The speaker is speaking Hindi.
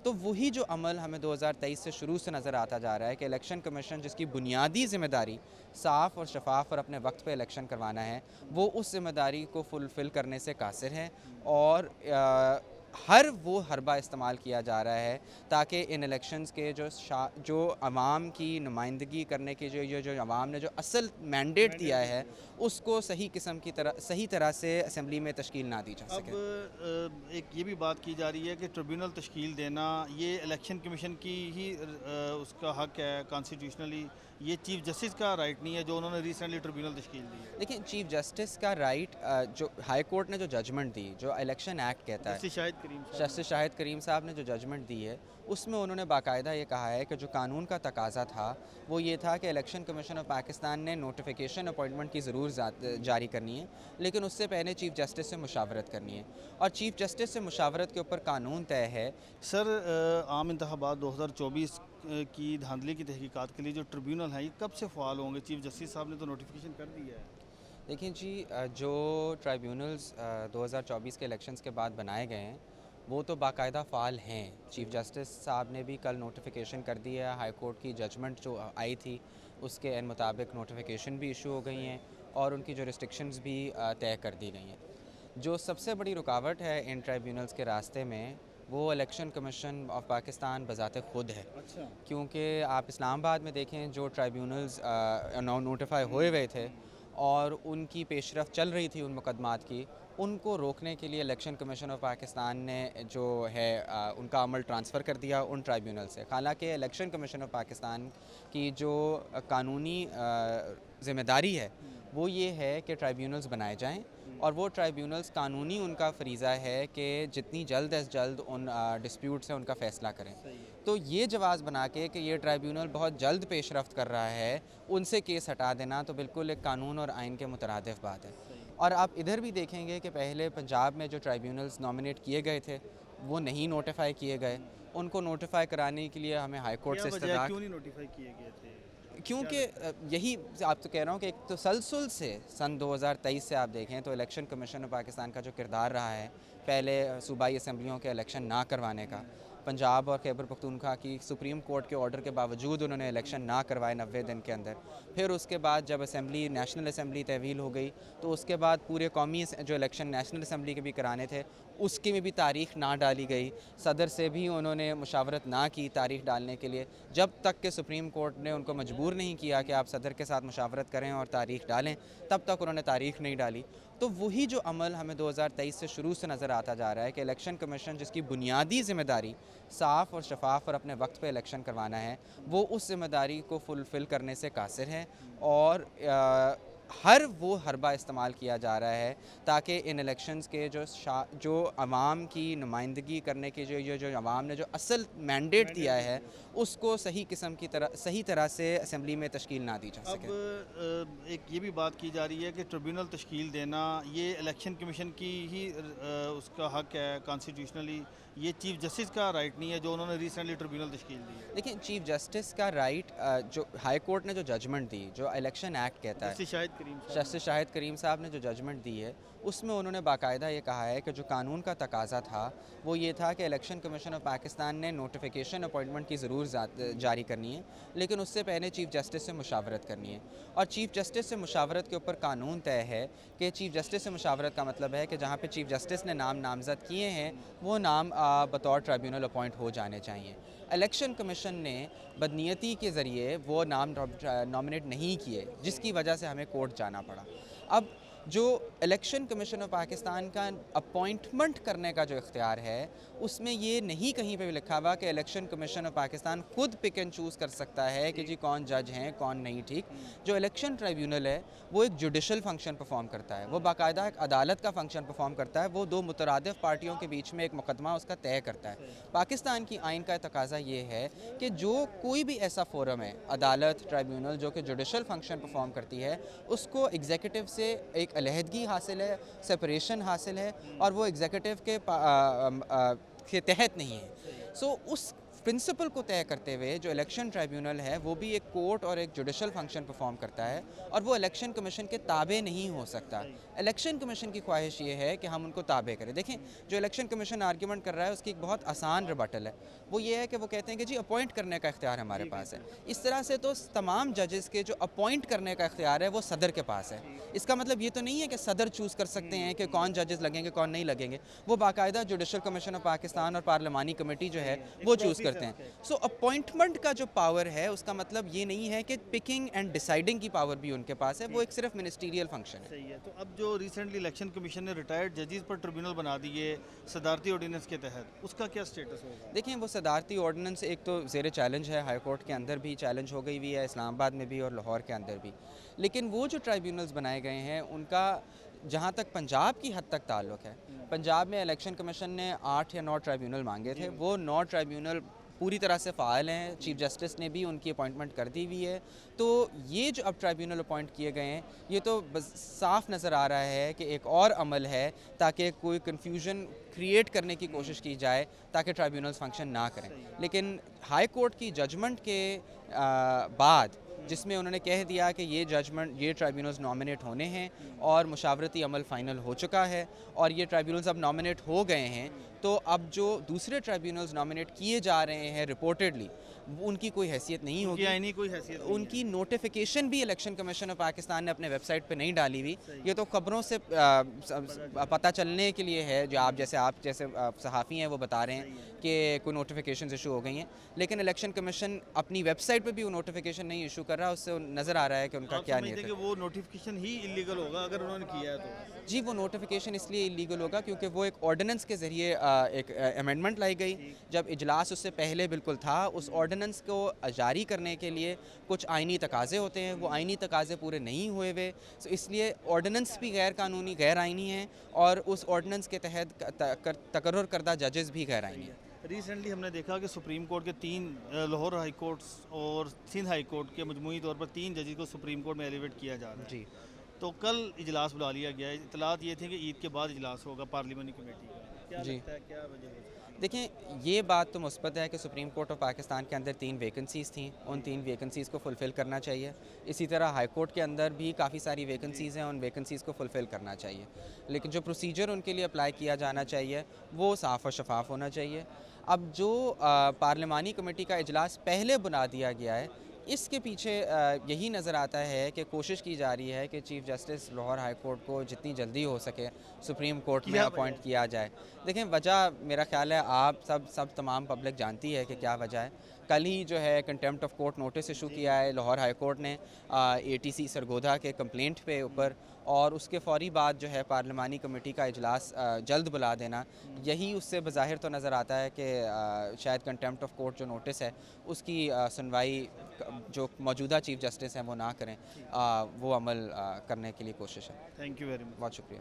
तो वही जो अमल हमें 2023 से शुरू से नज़र आता जा रहा है कि इलेक्शन कमीशन जिसकी बुनियादी ज़िम्मेदारी साफ़ और शफाफ और अपने वक्त पे इलेक्शन करवाना है, वो उस ज़िम्मेदारी को फुलफ़िल करने से कासिर है और हर वो हरबा इस्तेमाल किया जा रहा है ताकि इन इलेक्शंस के जो अवाम की नुमाइंदगी करने की जो अवाम ने जो असल मैंडेट दिया है उसको सही तरह से असम्बली में तश्कील ना दी जा सके। अब एक ये भी बात की जा रही है कि ट्रिब्यूनल तश्कील देना ये इलेक्शन कमीशन की ही उसका हक है कॉन्स्टिट्यूशनली, ये चीफ जस्टिस का राइट नहीं है जो उन्होंने रिसेंटली ट्रिब्यूनल तश्कील दी है। देखिए, चीफ जस्टिस का राइट जो हाई कोर्ट ने जो जजमेंट दी, जो इलेक्शन एक्ट कहता है, जस्टिस शाहिद करीम साहब ने जो जजमेंट दी है उसमें उन्होंने बाकायदा ये कहा है कि जो कानून का तकाजा था वो ये था कि इलेक्शन कमीशन ऑफ पाकिस्तान ने नोटिफिकेशन अपॉइंटमेंट की ज़रूर जारी करनी है, लेकिन उससे पहले चीफ जस्टिस से मुशावरत करनी है और चीफ जस्टिस से मुशावरत के ऊपर कानून तय है। सर, आम इंतखाबात 2024 की धांधली की तहकीकात के लिए जो ट्रिब्यूनल है ये कब से फ़ाल होंगे? चीफ जस्टिस साहब ने तो नोटिफिकेशन कर दिया है। देखिए जी, जो ट्राइब्यूनल्स 2024 के इलेक्शंस के बाद बनाए गए हैं वो तो बाकायदा फ़ाल हैं। चीफ जस्टिस साहब ने भी कल नोटिफिकेशन कर दी है। हाई कोर्ट की जजमेंट जो आई थी उसके मुताबिक नोटिफिकेशन भी इशू हो गई हैं और उनकी जो रिस्ट्रिक्शंस भी तय कर दी गई हैं। जो सबसे बड़ी रुकावट है इन ट्राइब्यूनल्स के रास्ते में वो इलेक्शन कमीशन ऑफ पाकिस्तान बज़ाते ख़ुद है। अच्छा। क्योंकि आप इस्लामाबाद में देखें, जो ट्राइब्यूनल्स नोटिफाई हुए हुए थे और उनकी पेशरफ चल रही थी उन मुकदमात की, उनको रोकने के लिए इलेक्शन कमीशन ऑफ पाकिस्तान ने जो है उनका अमल ट्रांसफ़र कर दिया उन ट्राइब्यूनल से। हालांकि इलेक्शन कमीशन ऑफ पाकिस्तान की जो कानूनी ज़िम्मेदारी है वो ये है कि ट्राइब्यूनल्स बनाए जाएं और वो ट्राइब्यूनल्स कानूनी उनका फरीज़ा है कि जितनी जल्द अज जल्द उन डिस्प्यूट से उनका फ़ैसला करें। तो ये जवाज़ बना के कि ये ट्राइब्यूनल बहुत जल्द पेशरफ्त कर रहा है, उनसे केस हटा देना तो बिल्कुल एक कानून और आइन के मुतरादिफ बात है। और आप इधर भी देखेंगे कि पहले पंजाब में जो ट्राइब्यूनल्स नॉमिनेट किए गए थे वो नहीं नोटिफाई किए गए। उनको नोटिफाई कराने के लिए हमें हाई कोर्ट से इस्तदराक, क्यों नहीं नोटिफाई किए गए थे? क्योंकि यही आप तो कह रहा हूँ कि एक तसलसल से सन 2023 से आप देखें तो इलेक्शन कमीशन ऑफ पाकिस्तान का जो किरदार रहा है, पहले सूबाई असम्बलियों के इलेक्शन ना करवाने का, पंजाब और खैबर पख्तूनख्वा की सुप्रीम कोर्ट के ऑर्डर के बावजूद उन्होंने इलेक्शन ना करवाए 90 दिन के अंदर। फिर उसके बाद जब असम्बली नेशनल असम्बली तहवील हो गई तो उसके बाद पूरे कौमी जो इलेक्शन नेशनल असम्बली के भी कराने थे उसकी में भी तारीख़ ना डाली गई। सदर से भी उन्होंने मुशावरत ना की तारीख़ डालने के लिए, जब तक कि सुप्रीम कोर्ट ने उनको मजबूर नहीं किया कि आप सदर के साथ मुशावरत करें और तारीख़ डालें, तब तक उन्होंने तारीख़ नहीं डाली। तो वही जो अमल हमें 2023 से शुरू से नज़र आता जा रहा है कि इलेक्शन कमीशन जिसकी बुनियादी ज़िम्मेदारी साफ़ और शफाफ और अपने वक्त पे इलेक्शन करवाना है, वो उस ज़िम्मेदारी को फुलफ़िल करने से कासिर है और हर वो हरबा इस्तेमाल किया जा रहा है ताकि इन इलेक्शंस के जो अवाम की नुमाइंदगी करने की जो अवाम ने जो असल मैंडेट दिया है उसको सही तरह से असम्बली में तश्कील ना दी जा सके। अब एक ये भी बात की जा रही है कि ट्रिब्यूनल तश्कील देना ये इलेक्शन कमीशन की ही उसका हक है कॉन्स्टिट्यूशनली, ये चीफ जस्टिस का राइट नहीं है जो उन्होंने रिसेंटली ट्रिब्यूनल तश्कील दी है। देखिए, चीफ जस्टिस का राइट जो हाई कोर्ट ने जो जजमेंट दी, जो इलेक्शन एक्ट कहता है, जस्टिस शाहिद करीम साहब ने जो जजमेंट दी है उसमें उन्होंने बाकायदा ये कहा है कि जो कानून का तकाजा था वो ये था कि इलेक्शन कमीशन ऑफ पाकिस्तान ने नोटिफिकेशन अपॉइंटमेंट की ज़रूर जारी करनी है, लेकिन उससे पहले चीफ जस्टिस से मुशावरत करनी है और चीफ जस्टिस से मुशावरत के ऊपर कानून तय है कि चीफ जस्टिस से मुशावरत का मतलब है कि जहाँ पर चीफ जस्टिस ने नामज़द किए हैं वो नाम बतौर ट्राइब्यूनल अपॉइंट हो जाने चाहिए। इलेक्शन कमीशन ने बदनीयती के ज़रिए वो नाम नॉमिनेट नहीं किए, जिसकी वजह से हमें कोर्ट जाना पड़ा। अब जो इलेक्शन कमीशन ऑफ पाकिस्तान का अपॉइंटमेंट करने का जो इख्तियार है उसमें ये नहीं कहीं पे भी लिखा हुआ कि इलेक्शन कमीशन ऑफ पाकिस्तान खुद पिक एंड चूज़ कर सकता है कि जी कौन जज हैं कौन नहीं। ठीक, जो इलेक्शन ट्राइब्यूनल है वो एक जुडिशल फंक्शन परफॉर्म करता है, वो बाकायदा एक अदालत का फंक्शन परफॉर्म करता है, वो दो मुतरादिफ पार्टियों के बीच में एक मुकदमा उसका तय करता है। पाकिस्तान की आइन का तकाजा ये है कि जो कोई भी ऐसा फोरम है, अदालत, ट्राइब्यूनल, जो कि जुडिशल फंक्शन परफॉर्म करती है, उसको एग्जीक्यूटिव से एक अलहदगी हासिल है, सेपरेशन हासिल है और वो एग्जीक्यूटिव के तहत नहीं है। सो उस प्रिंसिपल को तय करते हुए जो इलेक्शन ट्राइब्यूनल है वो भी एक कोर्ट और एक जुडिशल फंक्शन परफॉर्म करता है और वो इलेक्शन कमीशन के ताबे नहीं हो सकता। इलेक्शन कमीशन की ख्वाहिश ये है कि हम उनको ताबे करें। देखें, जो इलेक्शन कमीशन आर्ग्यूमेंट कर रहा है उसकी एक बहुत आसान रिबटल है, वो ये है कि वो कहते हैं कि जी अपॉइंट करने का इख्तियार हमारे पास है। इस तरह से तो तमाम जजेस के जो अपॉइंट करने का इख्तियार है वो सदर के पास है। इसका मतलब ये तो नहीं है कि सदर चूज़ कर सकते हैं कि कौन जजेस लगेंगे कौन नहीं लगेंगे, वो बाकायदा जुडिशल कमीशन ऑफ पाकिस्तान और पार्लिमानी कमेटी जो है वो चूज़ करते हैं। सो अपॉइंटमेंट का जो पावर है उसका मतलब ये नहीं है कि पिकिंग एंड डिसाइडिंग की पावर भी उनके पास है, वो एक सिर्फ मिनिस्टीरियल फंक्शन है। सही है। तो अब जो रिसेंटली इलेक्शन कमीशन ने रिटायर्ड जजेस पर ट्रिब्यूनल बना दिए सदारती ऑर्डिनेंस के तहत, उसका क्या स्टेटस होगा? देखें, वो सदारती ऑर्डिनेंस एक तो ज़ेर चैलेंज है, हाई कोर्ट के अंदर भी चैलेंज हो गई हुई है, इस्लामाबाद में भी और लाहौर के अंदर भी। लेकिन वो जो ट्राइब्यूनल्स बनाए गए हैं उनका जहाँ तक पंजाब की हद तक ताल्लुक़ है, पंजाब में इलेक्शन कमीशन ने 8 या 9 ट्राइब्यूनल मांगे थे, वो 9 ट्राइब्यूनल पूरी तरह से फ़ाइल हैं, चीफ जस्टिस ने भी उनकी अपॉइंटमेंट कर दी हुई है। तो ये जो अब ट्राइब्यूनल अपॉइंट किए गए हैं ये तो बस साफ नज़र आ रहा है कि एक और अमल है ताकि कोई कन्फ्यूजन क्रिएट करने की कोशिश की जाए ताकि ट्राइब्यूनल्स फंक्शन ना करें। लेकिन हाई कोर्ट की जजमेंट के बाद जिसमें उन्होंने कह दिया कि ये जजमेंट ये ट्राइब्यूनल्स नॉमिनेट होने हैं और मुशावरती अमल फ़ाइनल हो चुका है और ये ट्राइब्यूनल्स अब नॉमिनेट हो गए हैं, तो अब जो दूसरे ट्राइब्यूनल्स नॉमिनेट किए जा रहे हैं रिपोर्टेडली उनकी कोई हैसियत नहीं होगी, आईनी कोई हैसियत नहीं उनकी नोटिफिकेशन भी इलेक्शन कमीशन ऑफ पाकिस्तान ने अपने वेबसाइट पे नहीं डाली हुई। ये तो खबरों से पता चलने के लिए है, जो आप जैसे सहाफ़ी हैं वो बता रहे हैं कि कोई नोटिफिकेशन इशू हो गई हैं, लेकिन इलेक्शन कमीशन अपनी वेबसाइट पे भी वो नोटिफिकेशन नहीं इशू कर रहा, उससे नज़र आ रहा है कि उनका क्या नियत है। वो नोटिफिकेशन ही इलीगल होगा अगर उन्होंने किया है तो? जी, वो नोटिफिकेशन इसलिए इलीगल होगा क्योंकि वो एक ऑर्डिनेंस के ज़रिए एक अमेंडमेंट लाई गई, जब इजलास उससे पहले बिल्कुल था। उस ऑर्डिनेंस को जारी करने के लिए कुछ आइनी तकाज़े होते हैं, वो आइनी तकाज़े पूरे नहीं हुए हुए, तो इसलिए ऑर्डिनेंस भी गैर कानूनी गैर आइनी है और उस ऑर्डिनेंस के तहत तकर्रुर करदा जजेस भी गैर आइनी है। रिसेंटली हमने देखा कि सुप्रीम कोर्ट के 3 लाहौर हाई कोर्ट और सिंध हाई कोर्ट के मजमूई तौर पर 3 जजेस को सुप्रीम कोर्ट में एलिवेट किया जा रहा है। जी, तो कल इजलास बुला लिया गया है, इतलात ये थी कि ईद के बाद इजलास होगा पार्लिमानी कमेटी का, क्या जी। लगता है क्या वजह है? देखें, ये बात तो मुस्बत है कि सुप्रीम कोर्ट ऑफ पाकिस्तान के अंदर 3 वैकेंसीज़ थी, उन 3 वैकेंसीज़ को फुलफ़िल करना चाहिए। इसी तरह हाई कोर्ट के अंदर भी काफ़ी सारी वैकेंसीज़ हैं, उन वैकेंसीज़ को फुलफ़िल करना चाहिए। लेकिन जो प्रोसीजर उनके लिए अप्लाई किया जाना चाहिए वो साफ़ और शफाफ होना चाहिए। अब जो पार्लिमानी कमेटी का इजलास पहले बुला दिया गया है, इसके पीछे यही नज़र आता है कि कोशिश की जा रही है कि chief justice Lahore high court को जितनी जल्दी हो सके सुप्रीम कोर्ट में अपॉइंट किया जाए। देखें, वजह मेरा ख्याल है आप सब तमाम पब्लिक जानती है कि क्या वजह है। कल ही जो है contempt of court notice issue किया है लाहौर हाई कोर्ट ने ATC सरगोधा के कंप्लेंट पे ऊपर, और उसके फ़ौरी बाद जो है पार्लिमानी कमेटी का इजलास जल्द बुला देना, यही उससे बज़ाहिर तो नज़र आता है कि शायद कंटेम्प्ट ऑफ कोर्ट जो नोटिस है उसकी सुनवाई जो मौजूदा चीफ जस्टिस हैं वो ना करें, वो अमल करने के लिए कोशिश है। Thank you very much. बहुत शुक्रिया।